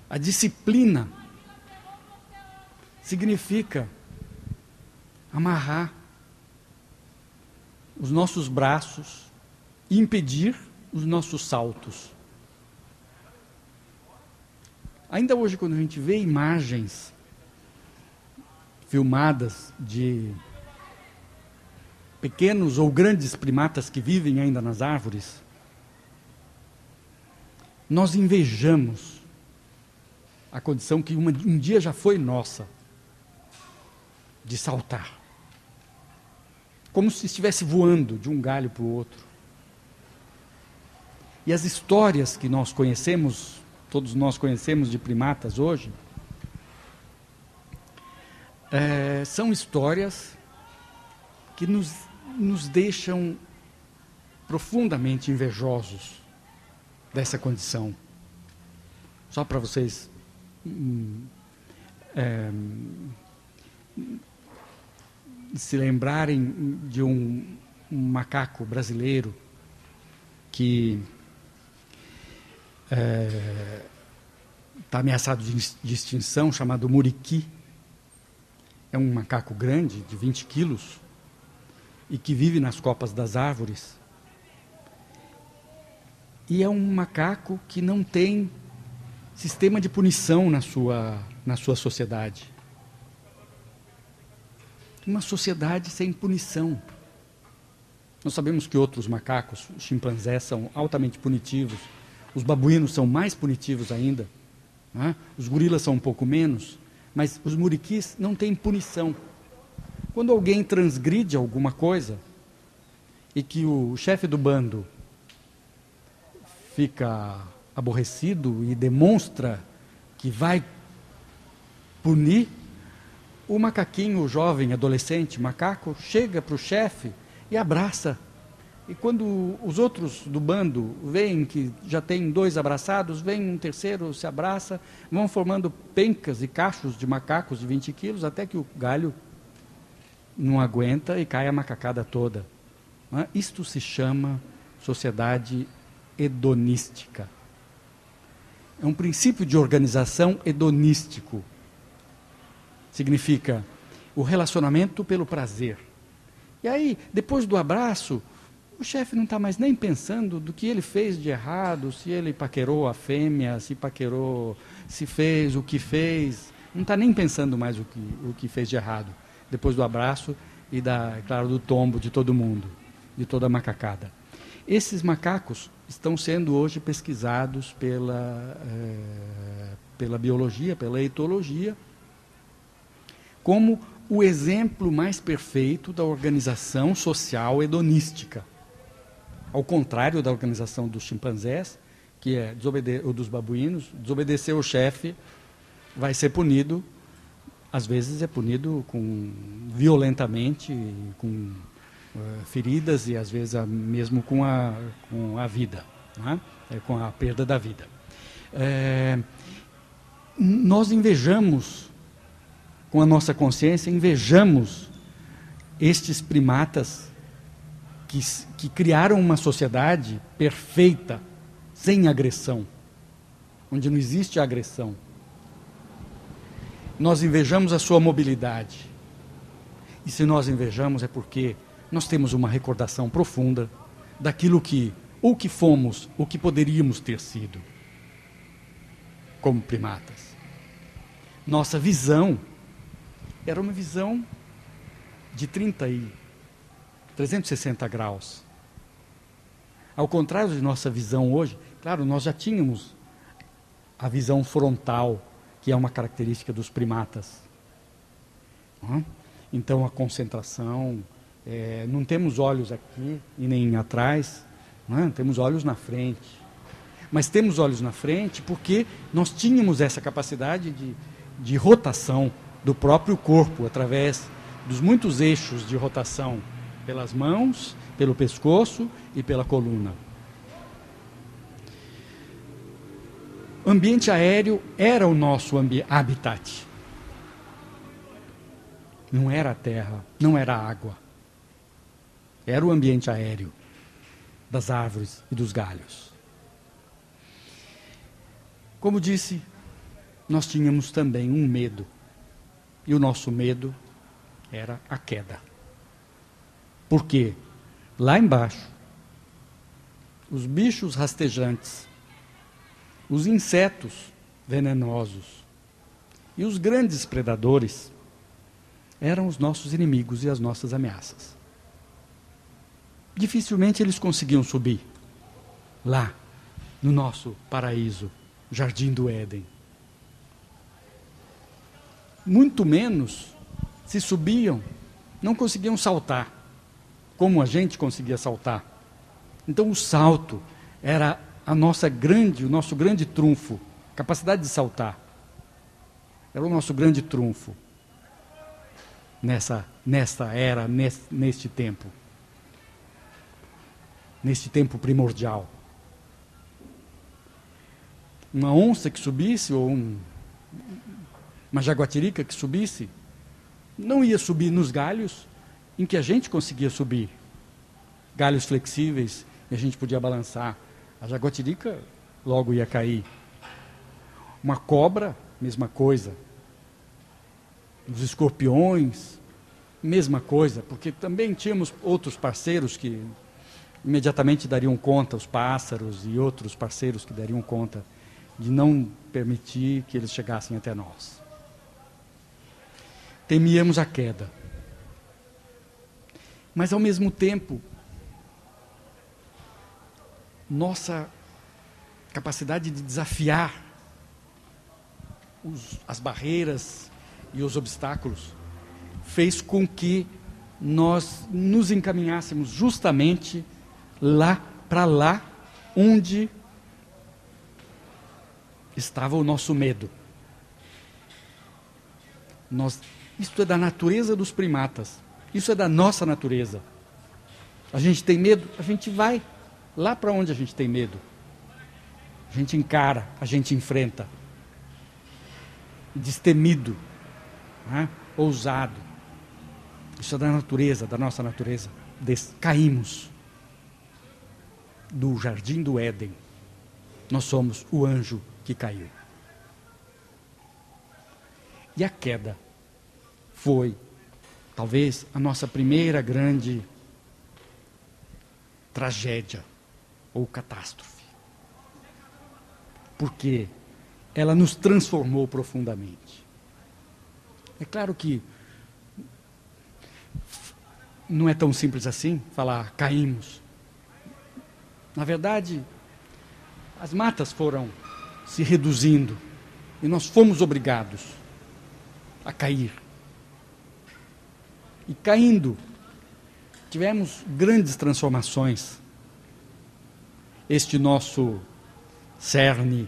A disciplina significa amarrar os nossos braços e impedir os nossos saltos. Ainda hoje, quando a gente vê imagens filmadas de pequenos ou grandes primatas que vivem ainda nas árvores, nós invejamos a condição que um dia já foi nossa, de saltar. Como se estivesse voando de um galho para o outro. E as histórias que nós conhecemos, todos nós conhecemos de primatas hoje, são histórias que nos deixam profundamente invejosos dessa condição. Só para vocês se lembrarem de um macaco brasileiro que está ameaçado de extinção, chamado muriqui. É um macaco grande, de 20 quilos, e que vive nas copas das árvores. E é um macaco que não tem sistema de punição na sua sociedade. Uma sociedade sem punição. Nós sabemos que outros macacos, os chimpanzés, são altamente punitivos. Os babuínos são mais punitivos ainda. Né? Os gorilas são um pouco menos. Mas os muriquis não têm punição. Quando alguém transgride alguma coisa e que o chefe do bando fica aborrecido e demonstra que vai punir, o macaquinho, o jovem, adolescente, macaco, chega para o chefe e abraça. E quando os outros do bando veem que já tem 2 abraçados, vem um terceiro, se abraça, vão formando pencas e cachos de macacos de 20 quilos, até que o galho não aguenta e cai a macacada toda. Isto se chama sociedade hedonística. É um princípio de organização hedonístico. Significa o relacionamento pelo prazer. E aí, depois do abraço, o chefe não está mais nem pensando do que ele fez de errado, se ele paquerou a fêmea, se paquerou, se fez o que fez. Não está nem pensando mais o que fez de errado. Depois do abraço e, claro, do tombo de todo mundo, de toda a macacada. Esses macacos estão sendo hoje pesquisados pela biologia, pela etologia, como o exemplo mais perfeito da organização social hedonística. Ao contrário da organização dos chimpanzés, que é ou dos babuínos, desobedecer o chefe vai ser punido, às vezes é punido violentamente, com feridas e às vezes mesmo com a vida, né? Com a perda da vida. Nós invejamos, com a nossa consciência, invejamos estes primatas que criaram uma sociedade perfeita, sem agressão, onde não existe agressão. Nós invejamos a sua mobilidade. E se nós invejamos é porque nós temos uma recordação profunda daquilo que fomos, o que poderíamos ter sido, como primatas. Nossa visão era uma visão de 360 graus. Ao contrário de nossa visão hoje, claro, nós já tínhamos a visão frontal, que é uma característica dos primatas. Então, a concentração, não temos olhos aqui e nem atrás, temos olhos na frente. Mas temos olhos na frente porque nós tínhamos essa capacidade de rotação do próprio corpo, através dos muitos eixos de rotação, pelas mãos, pelo pescoço e pela coluna. O ambiente aéreo era o nosso habitat. Não era a terra, não era a água. Era o ambiente aéreo das árvores e dos galhos. Como disse, nós tínhamos também um medo. E o nosso medo era a queda. Porque lá embaixo, os bichos rastejantes, os insetos venenosos e os grandes predadores eram os nossos inimigos e as nossas ameaças. Dificilmente eles conseguiam subir lá no nosso paraíso, Jardim do Éden. Muito menos, se subiam, não conseguiam saltar, como a gente conseguia saltar. Então o salto era o nosso grande trunfo, capacidade de saltar. Era o nosso grande trunfo nesta era, neste tempo. Neste tempo primordial. Uma onça que subisse, ou uma jaguatirica que subisse, não ia subir nos galhos em que a gente conseguia subir. Galhos flexíveis, e a gente podia balançar. A jaguatirica logo ia cair. Uma cobra, mesma coisa. Os escorpiões, mesma coisa, porque também tínhamos outros parceiros que imediatamente dariam conta, os pássaros e outros parceiros que dariam conta de não permitir que eles chegassem até nós. Temíamos a queda. Mas, ao mesmo tempo, nossa capacidade de desafiar as barreiras e os obstáculos fez com que nós nos encaminhássemos justamente para lá onde estava o nosso medo. Isso é da natureza dos primatas. Isso é da nossa natureza. A gente tem medo, a gente vai lá para onde a gente tem medo. A gente encara, a gente enfrenta. Destemido, né? Ousado. Isso é da natureza, da nossa natureza. Caímos do Jardim do Éden. Nós somos o anjo que caiu. E a queda foi, talvez, a nossa primeira grande tragédia ou catástrofe. Porque ela nos transformou profundamente. É claro que não é tão simples assim falar caímos. Na verdade, as matas foram se reduzindo e nós fomos obrigados a cair. E caindo, tivemos grandes transformações. Este nosso cerne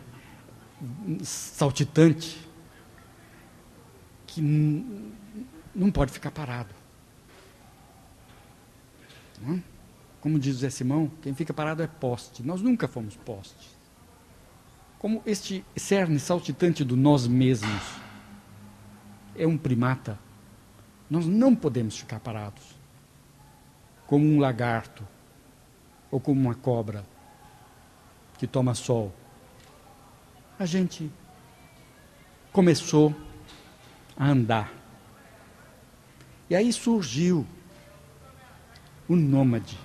saltitante, que não pode ficar parado. Não? Como diz Zé Simão, quem fica parado é poste. Nós nunca fomos postes. Como este cerne saltitante do nós mesmos é um primata, nós não podemos ficar parados. Como um lagarto, ou como uma cobra que toma sol. A gente começou a andar. E aí surgiu o nômade.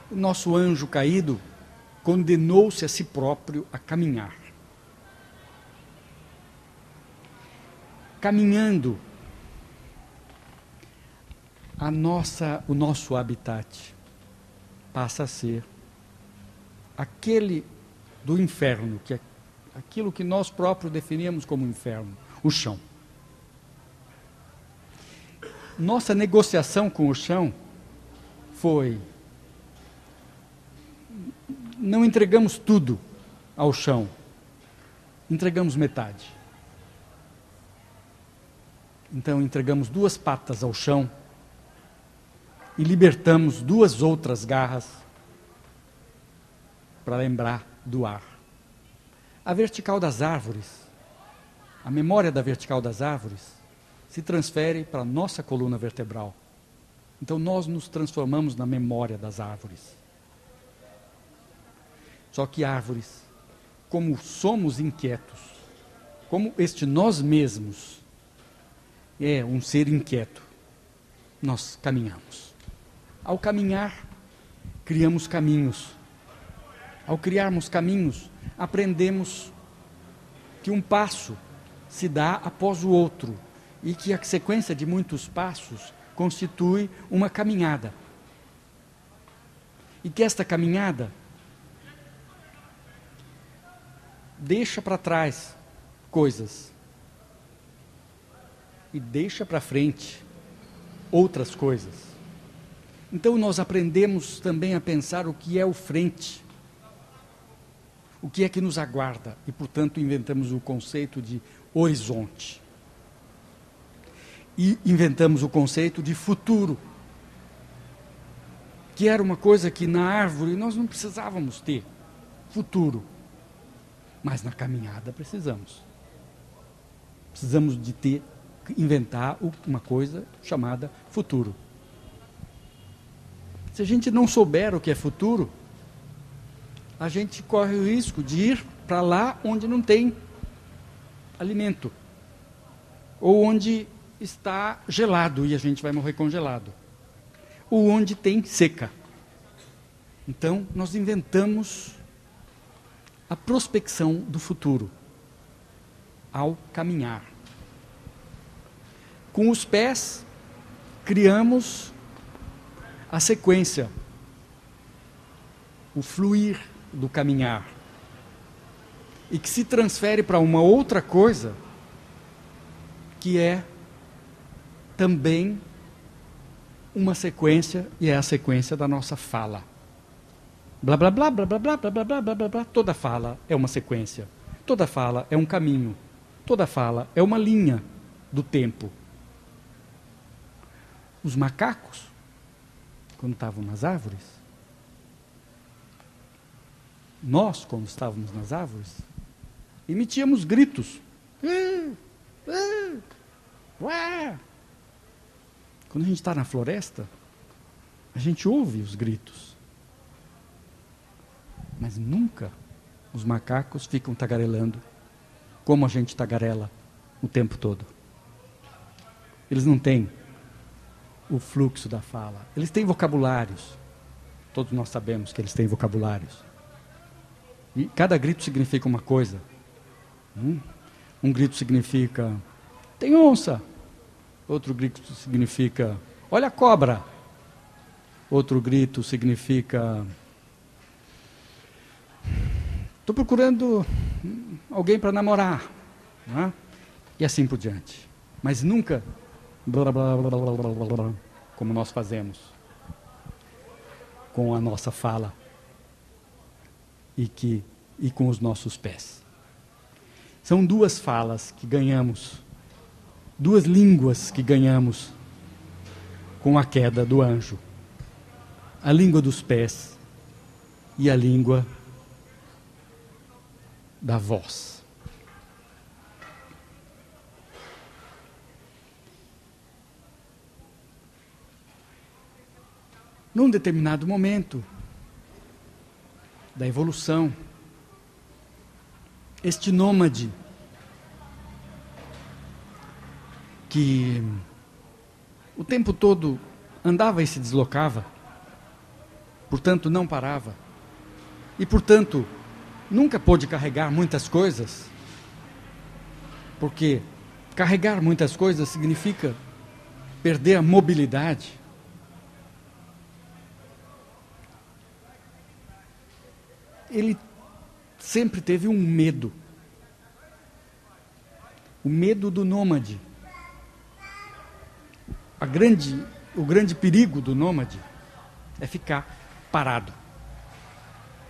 O nosso anjo caído condenou-se a si próprio a caminhar. Caminhando, o nosso habitat passa a ser aquele do inferno, que é aquilo que nós próprios definíamos como inferno, o chão. Nossa negociação com o chão foi: não entregamos tudo ao chão, entregamos metade. Então entregamos 2 patas ao chão e libertamos 2 outras garras para lembrar do ar. A vertical das árvores, a memória da vertical das árvores, se transfere para a nossa coluna vertebral. Então nós nos transformamos na memória das árvores. Só que árvores, como somos inquietos, como este nós mesmos é um ser inquieto, nós caminhamos. Ao caminhar, criamos caminhos. Ao criarmos caminhos, aprendemos que um passo se dá após o outro e que a sequência de muitos passos constitui uma caminhada. E que esta caminhada deixa para trás coisas e deixa para frente outras coisas. Então nós aprendemos também a pensar o que é o frente, o que é que nos aguarda, e portanto inventamos o conceito de horizonte. E inventamos o conceito de futuro, que era uma coisa que na árvore nós não precisávamos ter, futuro. Mas na caminhada precisamos. Precisamos de inventar uma coisa chamada futuro. Se a gente não souber o que é futuro, a gente corre o risco de ir para lá onde não tem alimento, ou onde está gelado e a gente vai morrer congelado, ou onde tem seca. Então, nós inventamos a prospecção do futuro ao caminhar. Com os pés, criamos a sequência, o fluir do caminhar, e que se transfere para uma outra coisa, que é também uma sequência, e é a sequência da nossa fala. Blá, blá, blá, blá, blá, blá, blá, blá, blá, blá, blá. Toda fala é uma sequência. Toda fala é um caminho. Toda fala é uma linha do tempo. Os macacos, quando estavam nas árvores, nós, quando estávamos nas árvores, emitíamos gritos. Quando a gente está na floresta, a gente ouve os gritos. Mas nunca os macacos ficam tagarelando como a gente tagarela o tempo todo. Eles não têm o fluxo da fala. Eles têm vocabulários. Todos nós sabemos que eles têm vocabulários. E cada grito significa uma coisa. Um grito significa, tem onça. Outro grito significa, olha a cobra. Outro grito significa, estou procurando alguém para namorar. Não é? E assim por diante. Mas nunca, blá, blá, blá, blá, blá, blá, blá, como nós fazemos com a nossa fala e com os nossos pés. São duas falas que ganhamos, duas línguas que ganhamos com a queda do anjo. A língua dos pés e a língua da voz. Num determinado momento da evolução, este nômade que o tempo todo andava e se deslocava, portanto não parava, e portanto nunca pôde carregar muitas coisas, porque carregar muitas coisas significa perder a mobilidade. Ele sempre teve um medo. O medo do nômade. O grande perigo do nômade é ficar parado.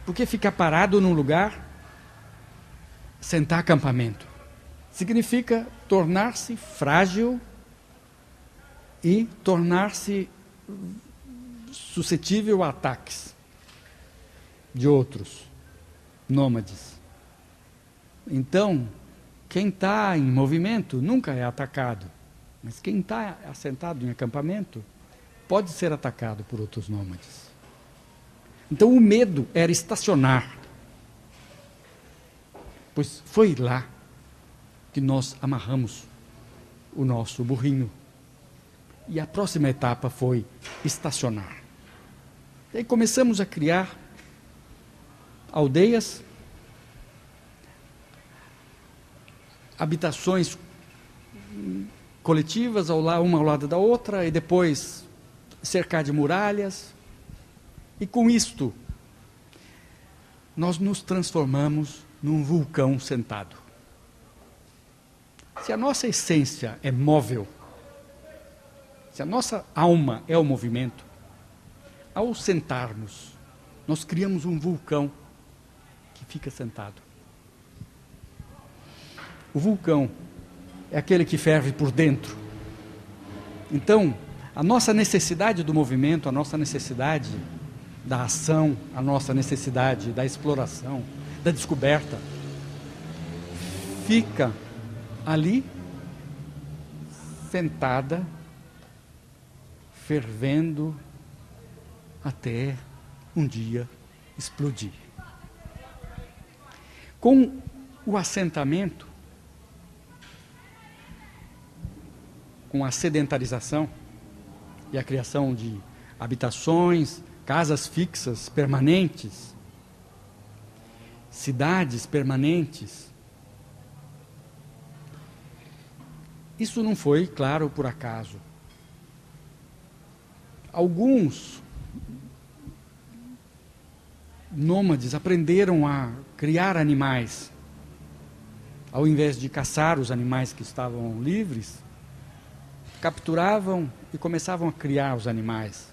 Porque ficar parado num lugar, sentar acampamento, significa tornar-se frágil e tornar-se suscetível a ataques de outros nômades. Então, quem está em movimento nunca é atacado, mas quem está assentado em acampamento pode ser atacado por outros nômades. Então o medo era estacionar, pois foi lá que nós amarramos o nosso burrinho. E a próxima etapa foi estacionar. E aí começamos a criar aldeias, habitações coletivas, uma ao lado da outra, e depois cercar de muralhas. E com isto, nós nos transformamos num vulcão sentado. Se a nossa essência é móvel, se a nossa alma é o movimento, ao sentarmos, nós criamos um vulcão que fica sentado. O vulcão é aquele que ferve por dentro. Então, a nossa necessidade do movimento, a nossa necessidade da ação, a nossa necessidade da exploração, da descoberta, fica ali, sentada, fervendo, até um dia explodir. Com o assentamento, com a sedentarização e a criação de habitações, casas fixas, permanentes, cidades permanentes, isso não foi, claro, por acaso. Alguns nômades aprenderam a criar animais. Ao invés de caçar os animais que estavam livres, capturavam e começavam a criar os animais.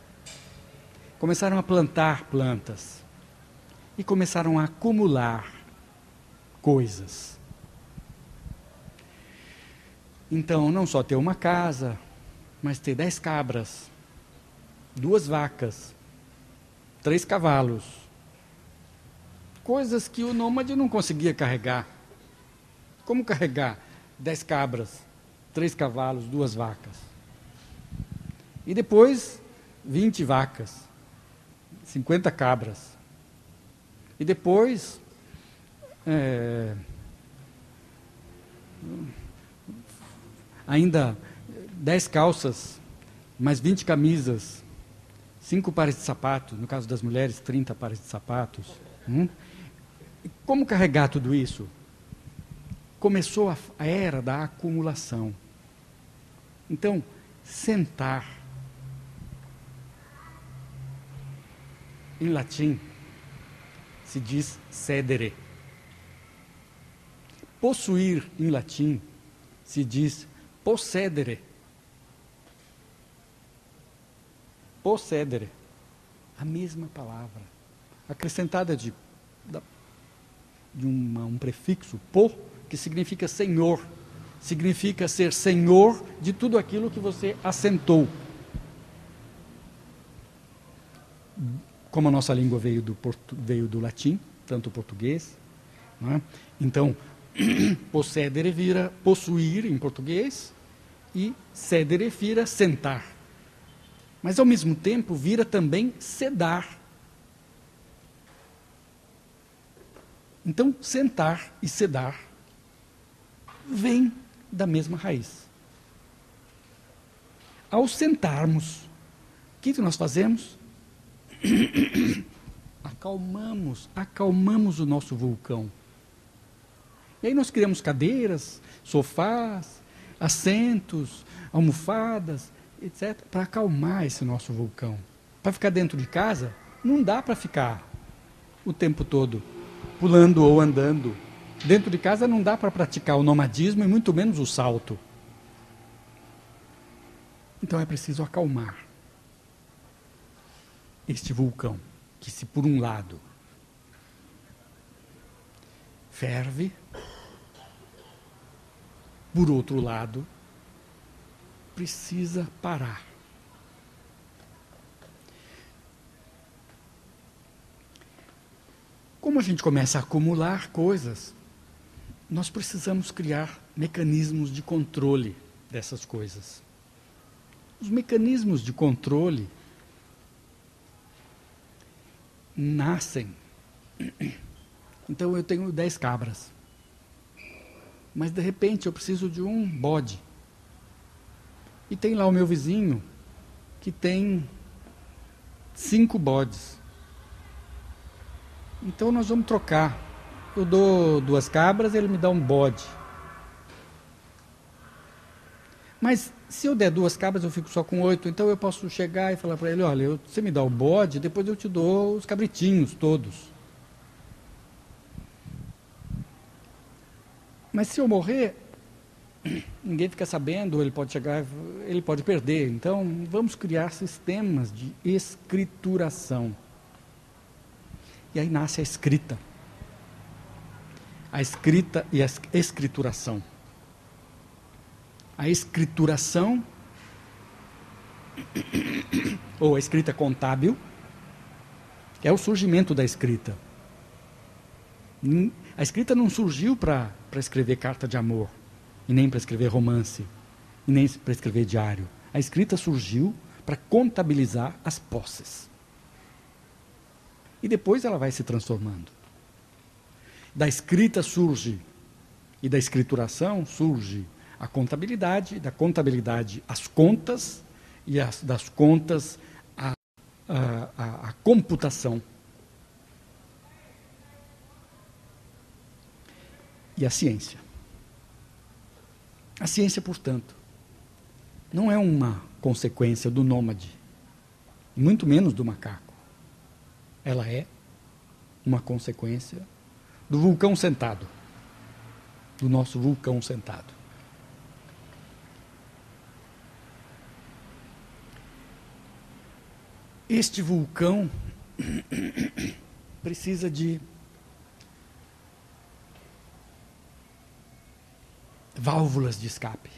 Começaram a plantar plantas. E começaram a acumular coisas. Então, não só ter uma casa, mas ter 10 cabras, 2 vacas, 3 cavalos. Coisas que o nômade não conseguia carregar. Como carregar 10 cabras, 3 cavalos, 2 vacas? E depois, 20 vacas, 50 cabras. E depois, ainda 10 calças, mais 20 camisas, 5 pares de sapatos, no caso das mulheres, 30 pares de sapatos. Como carregar tudo isso? Começou a era da acumulação. Então, sentar, em latim, se diz sedere. Possuir, em latim, se diz possedere. Possedere. A mesma palavra, acrescentada de um prefixo, po, que significa senhor. Significa ser senhor de tudo aquilo que você assentou. Como a nossa língua veio do latim, tanto o português, não é? Então, possedere vira possuir em português e sedere vira sentar. Mas, ao mesmo tempo, vira também sedar. Então, sentar e sedar vem da mesma raiz. Ao sentarmos, o que nós fazemos? Acalmamos o nosso vulcão. E aí nós criamos cadeiras, sofás, assentos, almofadas, etc., para acalmar esse nosso vulcão. Para ficar dentro de casa, não dá para ficar o tempo todo pulando ou andando. Dentro de casa não dá para praticar o nomadismo e muito menos o salto. Então é preciso acalmar este vulcão, que se por um lado ferve, por outro lado precisa parar. Como a gente começa a acumular coisas, nós precisamos criar mecanismos de controle dessas coisas. Os mecanismos de controle nascem. Então eu tenho 10 cabras. mas de repente eu preciso de um bode. E tem lá o meu vizinho que tem 5 bodes. Então nós vamos trocar. Eu dou 2 cabras, ele me dá um bode. Mas se eu der 2 cabras, eu fico só com 8. Então eu posso chegar e falar para ele, olha, você me dá o bode, depois eu te dou os cabritinhos todos. Mas se eu morrer, ninguém fica sabendo, ele pode chegar, ele pode perder. Então vamos criar sistemas de escrituração. E aí nasce a escrita. A escrita e a escrituração. A escrituração, ou a escrita contábil, é o surgimento da escrita. A escrita não surgiu para escrever carta de amor, e nem para escrever romance, e nem para escrever diário. A escrita surgiu para contabilizar as posses. E depois ela vai se transformando. Da escrita surge, e da escrituração surge a contabilidade, da contabilidade as contas, e das contas a computação. E a ciência. A ciência, portanto, não é uma consequência do nômade, muito menos do macaco. Ela é uma consequência do vulcão sentado, do nosso vulcão sentado. Este vulcão precisa de válvulas de escape.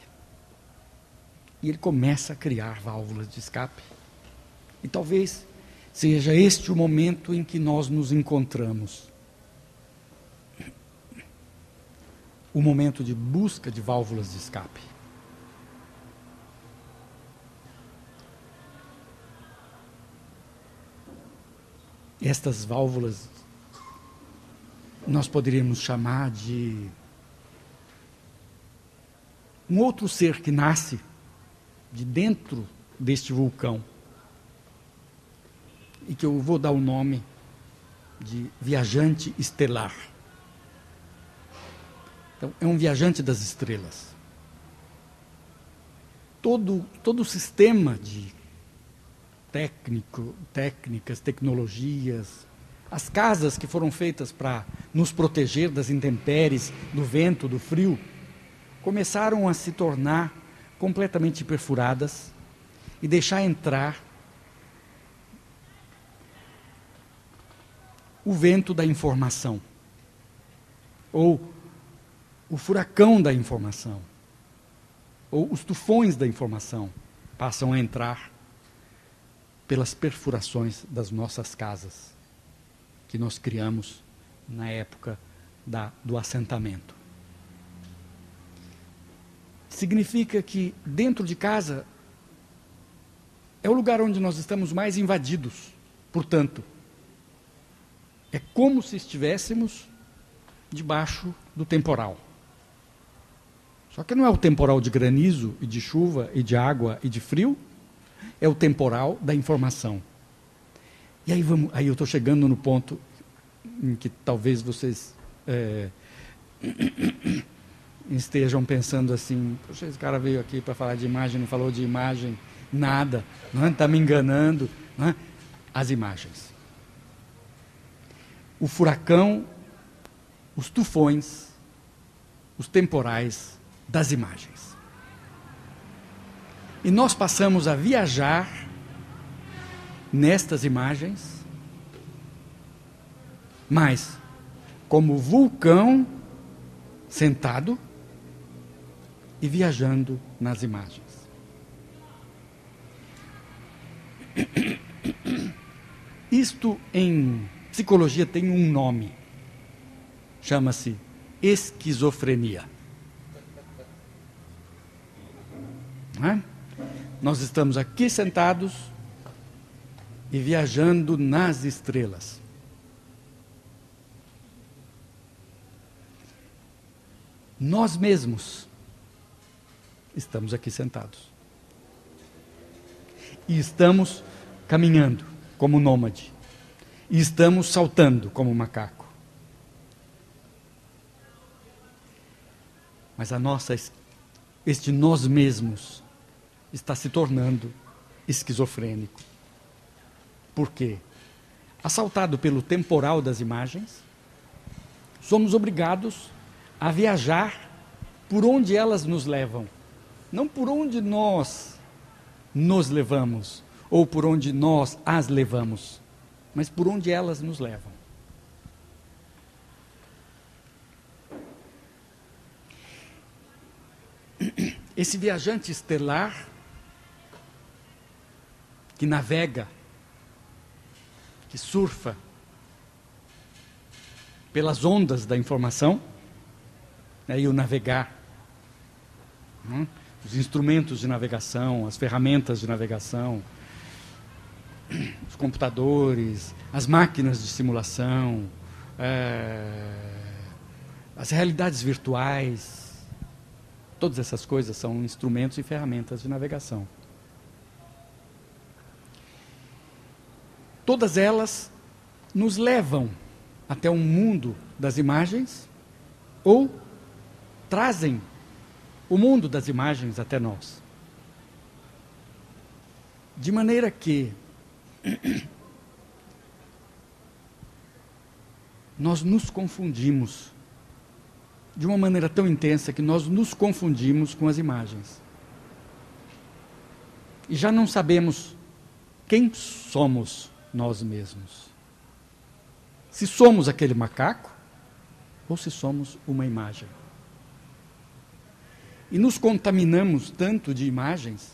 E ele começa a criar válvulas de escape. E talvez seja este o momento em que nós nos encontramos. O momento de busca de válvulas de escape. Estas válvulas nós poderíamos chamar de um outro ser que nasce de dentro deste vulcão e que eu vou dar o nome de viajante estelar. Então, é um viajante das estrelas. Todo o sistema de técnicas, tecnologias, as casas que foram feitas para nos proteger das intempéries, do vento, do frio, começaram a se tornar completamente perfuradas e deixar entrar o vento da informação, ou o furacão da informação, ou os tufões da informação passam a entrar pelas perfurações das nossas casas, que nós criamos na época do assentamento. Significa que dentro de casa é o lugar onde nós estamos mais invadidos. Portanto, é como se estivéssemos debaixo do temporal. Só que não é o temporal de granizo e de chuva e de água e de frio, é o temporal da informação. E aí eu estou chegando no ponto em que talvez vocês estejam pensando assim, poxa, esse cara veio aqui para falar de imagem, não falou de imagem, nada, está me enganando. As imagens. O furacão, os tufões, os temporais das imagens. E nós passamos a viajar nestas imagens, mas como vulcão sentado e viajando nas imagens. Isto em psicologia tem um nome, chama-se esquizofrenia. Não é? Nós estamos aqui sentados e viajando nas estrelas. nós mesmos estamos aqui sentados. E estamos caminhando como nômade. E estamos saltando como macaco. Mas este nós mesmos está se tornando esquizofrênico. Por quê? Assaltado pelo temporal das imagens, somos obrigados a viajar por onde elas nos levam. Não por onde nós nos levamos, ou por onde nós as levamos, mas por onde elas nos levam. Esse viajante estelar que navega, que surfa pelas ondas da informação, aí o navegar, os instrumentos de navegação, as ferramentas de navegação, os computadores, as máquinas de simulação, as realidades virtuais, todas essas coisas são instrumentos e ferramentas de navegação. Todas elas nos levam até um mundo das imagens ou trazem o mundo das imagens até nós. De maneira que nós nos confundimos de uma maneira tão intensa que nós nos confundimos com as imagens. E já não sabemos quem somos nós mesmos. Se somos aquele macaco ou se somos uma imagem. E nos contaminamos tanto de imagens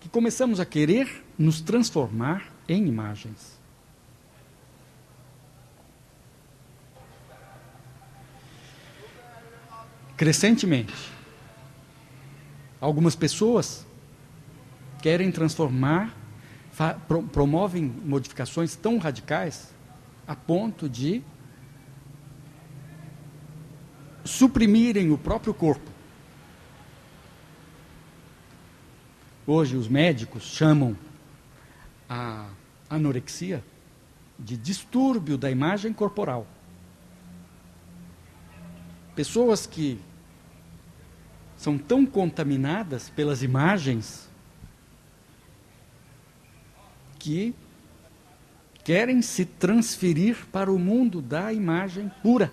que começamos a querer nos transformar em imagens. Crescentemente, algumas pessoas querem transformar, promovem modificações tão radicais a ponto de suprimirem o próprio corpo. Hoje os médicos chamam a anorexia de distúrbio da imagem corporal. Pessoas que são tão contaminadas pelas imagens que querem se transferir para o mundo da imagem pura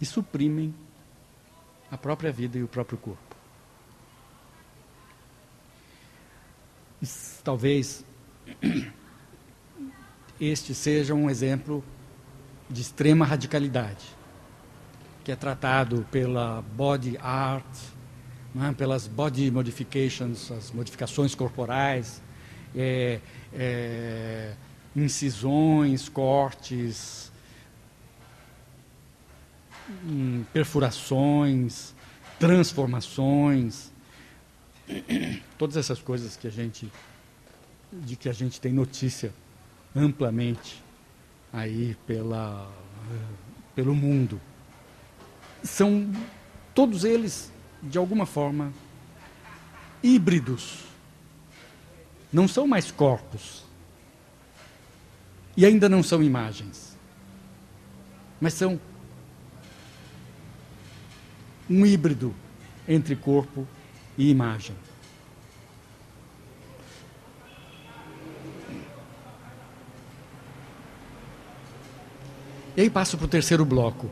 e suprimem a própria vida e o próprio corpo. E talvez este seja um exemplo de extrema radicalidade, que é tratado pela body art, pelas body modifications, as modificações corporais, incisões, cortes, perfurações, transformações, todas essas coisas de que a gente tem notícia amplamente aí pelo mundo. São todos eles, de alguma forma, híbridos. Não são mais corpos. E ainda não são imagens. Mas são um híbrido entre corpo e imagem. E aí passo para o terceiro bloco.